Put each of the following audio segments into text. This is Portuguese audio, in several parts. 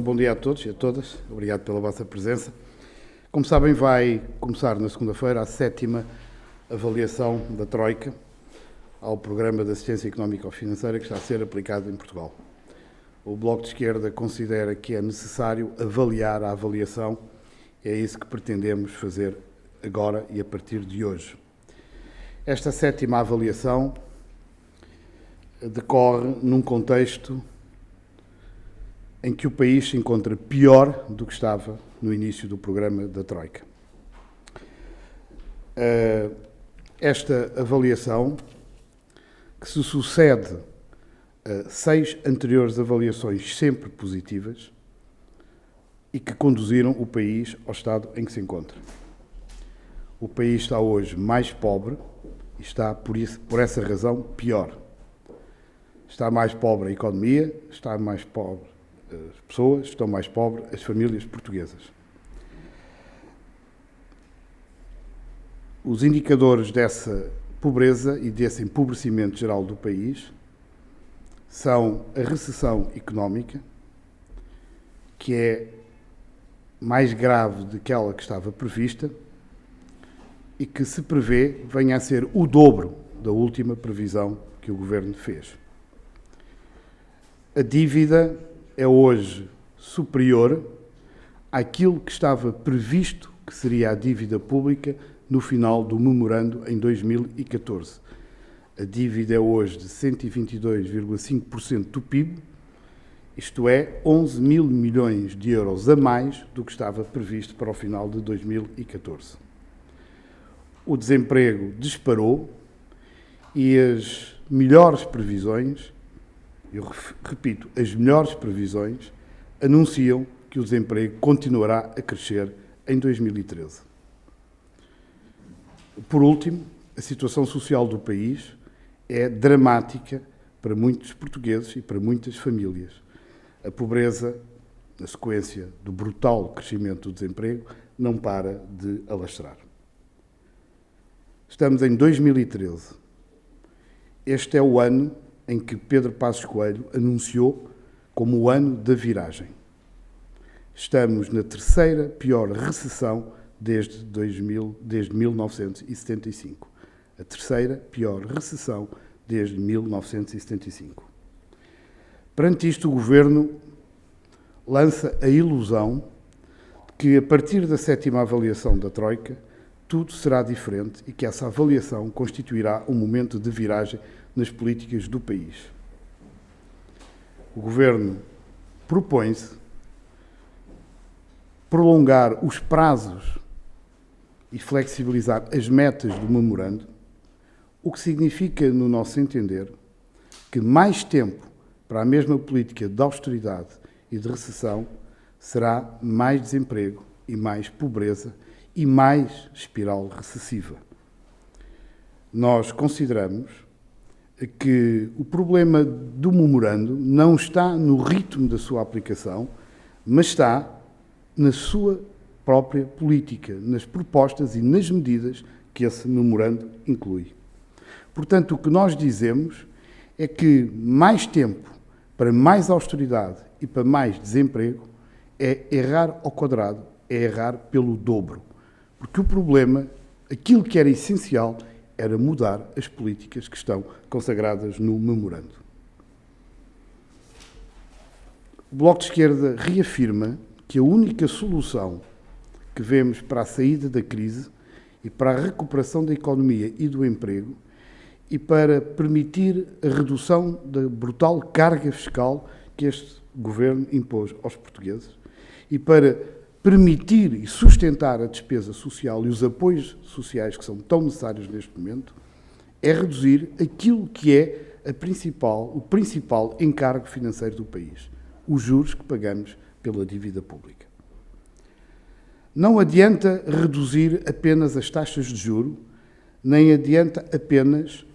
bom dia a todos e a todas. Obrigado pela vossa presença. Como sabem, vai começar na segunda-feira a 7ª avaliação da Troika ao Programa de Assistência Económico-Financeira que está a ser aplicado em Portugal. O Bloco de Esquerda considera que é necessário avaliar a avaliação e é isso que pretendemos fazer agora e a partir de hoje. Esta 7ª avaliação decorre num contexto em que o país se encontra pior do que estava no início do programa da Troika. Esta avaliação, que se sucede a 6 anteriores avaliações sempre positivas e que conduziram o país ao estado em que se encontra. O país está hoje mais pobre e está, por essa razão, pior. Está mais pobre a economia, está mais pobre as pessoas, estão mais pobres as famílias portuguesas. Os indicadores dessa pobreza e desse empobrecimento geral do país são a recessão económica, que é mais grave do que aquela que estava prevista e que se prevê venha a ser o dobro da última previsão que o Governo fez. A dívida é hoje superior àquilo que estava previsto que seria a dívida pública no final do memorando em 2014. A dívida é hoje de 122,5% do PIB, isto é, 11 mil milhões de euros a mais do que estava previsto para o final de 2014. O desemprego disparou e as melhores previsões, eu repito, as melhores previsões anunciam que o desemprego continuará a crescer em 2013. Por último, a situação social do país é dramática para muitos portugueses e para muitas famílias. A pobreza, na sequência do brutal crescimento do desemprego, não para de alastrar. Estamos em 2013. Este é o ano em que Pedro Passos Coelho anunciou como o ano da viragem. Estamos na terceira pior recessão desde 1975. A terceira pior recessão desde 1975. Perante isto, o Governo lança a ilusão de que, a partir da 7ª avaliação da Troika, tudo será diferente e que essa avaliação constituirá um momento de viragem nas políticas do país. O Governo propõe-se prolongar os prazos e flexibilizar as metas do memorando, o que significa, no nosso entender, que mais tempo para a mesma política de austeridade e de recessão será mais desemprego e mais pobreza e mais espiral recessiva. Nós consideramos que o problema do memorando não está no ritmo da sua aplicação, mas está na sua própria política, nas propostas e nas medidas que esse memorando inclui. Portanto, o que nós dizemos é que mais tempo para mais austeridade e para mais desemprego é errar ao quadrado, é errar pelo dobro. Porque o problema, aquilo que era essencial, era mudar as políticas que estão consagradas no memorando. O Bloco de Esquerda reafirma que a única solução que vemos para a saída da crise e para a recuperação da economia e do emprego e para permitir a redução da brutal carga fiscal que este Governo impôs aos portugueses e para permitir e sustentar a despesa social e os apoios sociais que são tão necessários neste momento, é reduzir aquilo que é o principal encargo financeiro do país, os juros que pagamos pela dívida pública. Não adianta reduzir apenas as taxas de juro, nem adianta apenas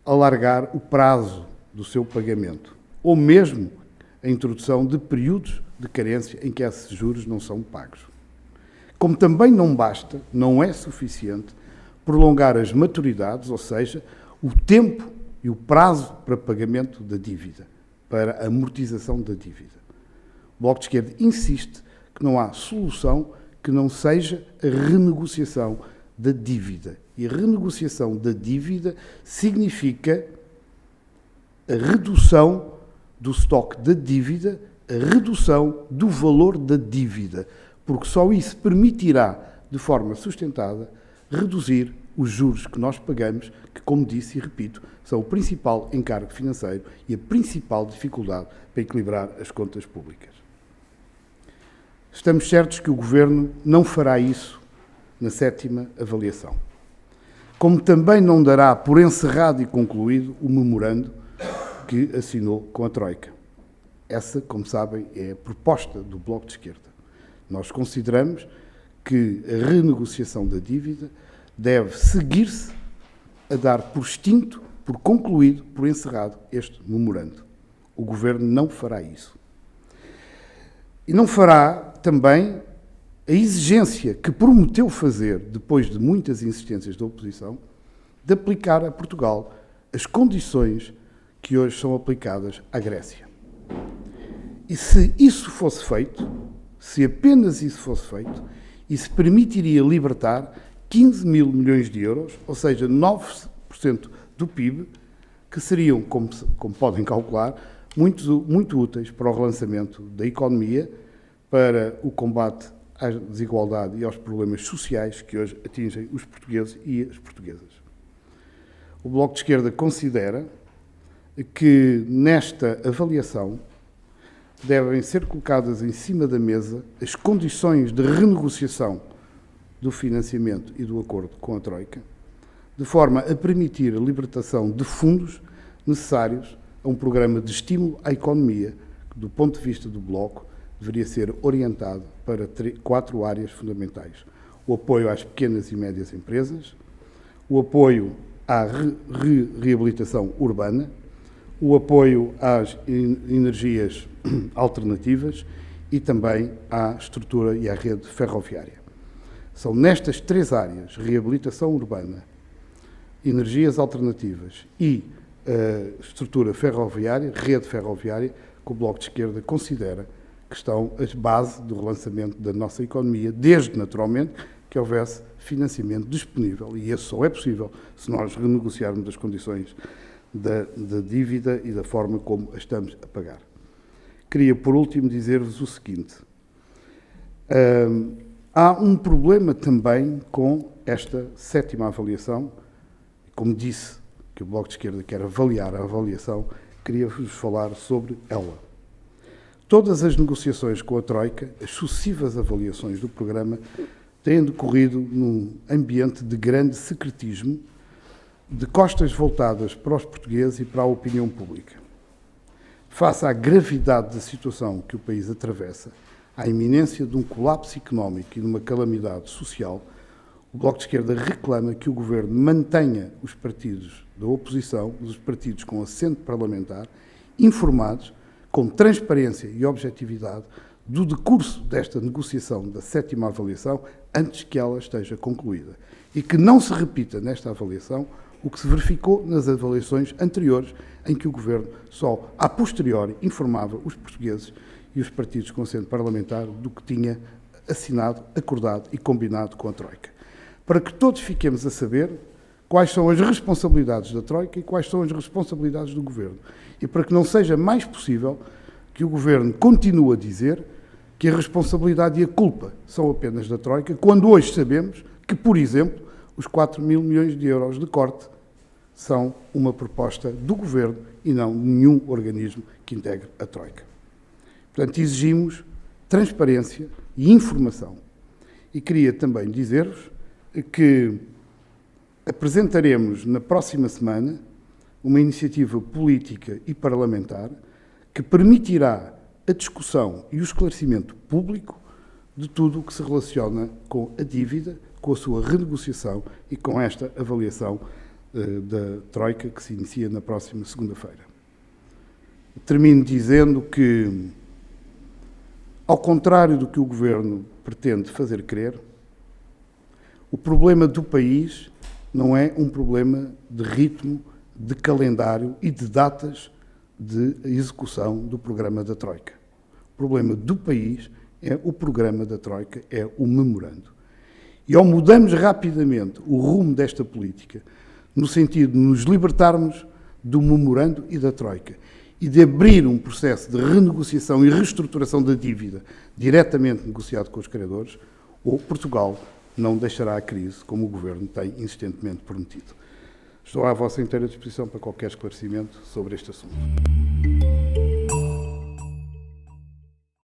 alargar o prazo do seu pagamento, ou mesmo a introdução de períodos de carência em que esses juros não são pagos. Como também não basta, não é suficiente, prolongar as maturidades, ou seja, o tempo e o prazo para pagamento da dívida, para a amortização da dívida. O Bloco de Esquerda insiste que não há solução que não seja a renegociação da dívida. E a renegociação da dívida significa a redução do estoque da dívida, a redução do valor da dívida, porque só isso permitirá, de forma sustentada, reduzir os juros que nós pagamos, que, como disse e repito, são o principal encargo financeiro e a principal dificuldade para equilibrar as contas públicas. Estamos certos que o Governo não fará isso na 7ª avaliação. Como também não dará por encerrado e concluído o memorando que assinou com a Troika. Essa, como sabem, é a proposta do Bloco de Esquerda. Nós consideramos que a renegociação da dívida deve seguir-se a dar por extinto, por concluído, por encerrado este memorando. O Governo não fará isso. E não fará também a exigência que prometeu fazer, depois de muitas insistências da oposição, de aplicar a Portugal as condições que hoje são aplicadas à Grécia. E se isso fosse feito, se apenas isso fosse feito, isso permitiria libertar 15 mil milhões de euros, ou seja, 9% do PIB, que seriam, como podem calcular, muito úteis para o relançamento da economia, para o combate à desigualdade e aos problemas sociais que hoje atingem os portugueses e as portuguesas. O Bloco de Esquerda considera que nesta avaliação devem ser colocadas em cima da mesa as condições de renegociação do financiamento e do acordo com a Troika, de forma a permitir a libertação de fundos necessários a um programa de estímulo à economia, que, do ponto de vista do Bloco, deveria ser orientado para 4 áreas fundamentais. O apoio às pequenas e médias empresas, o apoio à reabilitação urbana, o apoio às energias alternativas e também à estrutura e à rede ferroviária. São nestas 3 áreas, reabilitação urbana, energias alternativas e estrutura ferroviária, rede ferroviária, que o Bloco de Esquerda considera que estão as bases do relançamento da nossa economia, desde, naturalmente, que houvesse financiamento disponível. E isso só é possível se nós renegociarmos as condições da dívida e da forma como a estamos a pagar. Queria, por último, dizer-vos o seguinte. Há um problema também com esta 7ª avaliação. Como disse que o Bloco de Esquerda quer avaliar a avaliação, queria-vos falar sobre ela. Todas as negociações com a Troika, as sucessivas avaliações do programa, têm decorrido num ambiente de grande secretismo, de costas voltadas para os portugueses e para a opinião pública. Face à gravidade da situação que o país atravessa, à iminência de um colapso económico e de uma calamidade social, o Bloco de Esquerda reclama que o Governo mantenha os partidos da oposição, os partidos com assento parlamentar, informados, com transparência e objetividade, do decurso desta negociação da 7ª avaliação antes que ela esteja concluída. E que não se repita nesta avaliação o que se verificou nas avaliações anteriores, em que o Governo só a posteriori informava os portugueses e os partidos com assento parlamentar do que tinha assinado, acordado e combinado com a Troika. Para que todos fiquemos a saber quais são as responsabilidades da Troika e quais são as responsabilidades do Governo. E para que não seja mais possível que o Governo continue a dizer que a responsabilidade e a culpa são apenas da Troika, quando hoje sabemos que, por exemplo, os 4 mil milhões de euros de corte são uma proposta do Governo e não de nenhum organismo que integre a Troika. Portanto, exigimos transparência e informação. E queria também dizer-vos que apresentaremos na próxima semana uma iniciativa política e parlamentar que permitirá a discussão e o esclarecimento público de tudo o que se relaciona com a dívida, com a sua renegociação e com esta avaliação da Troika que se inicia na próxima segunda-feira. Termino dizendo que, ao contrário do que o Governo pretende fazer crer, o problema do país não é um problema de ritmo, de calendário e de datas de execução do programa da Troika. problema do país é o programa da Troika, é o memorando. E ao mudarmos rapidamente o rumo desta política, no sentido de nos libertarmos do memorando e da Troika, e de abrir um processo de renegociação e reestruturação da dívida diretamente negociado com os credores, o Portugal não deixará a crise, como o Governo tem insistentemente prometido. Estou à vossa inteira disposição para qualquer esclarecimento sobre este assunto.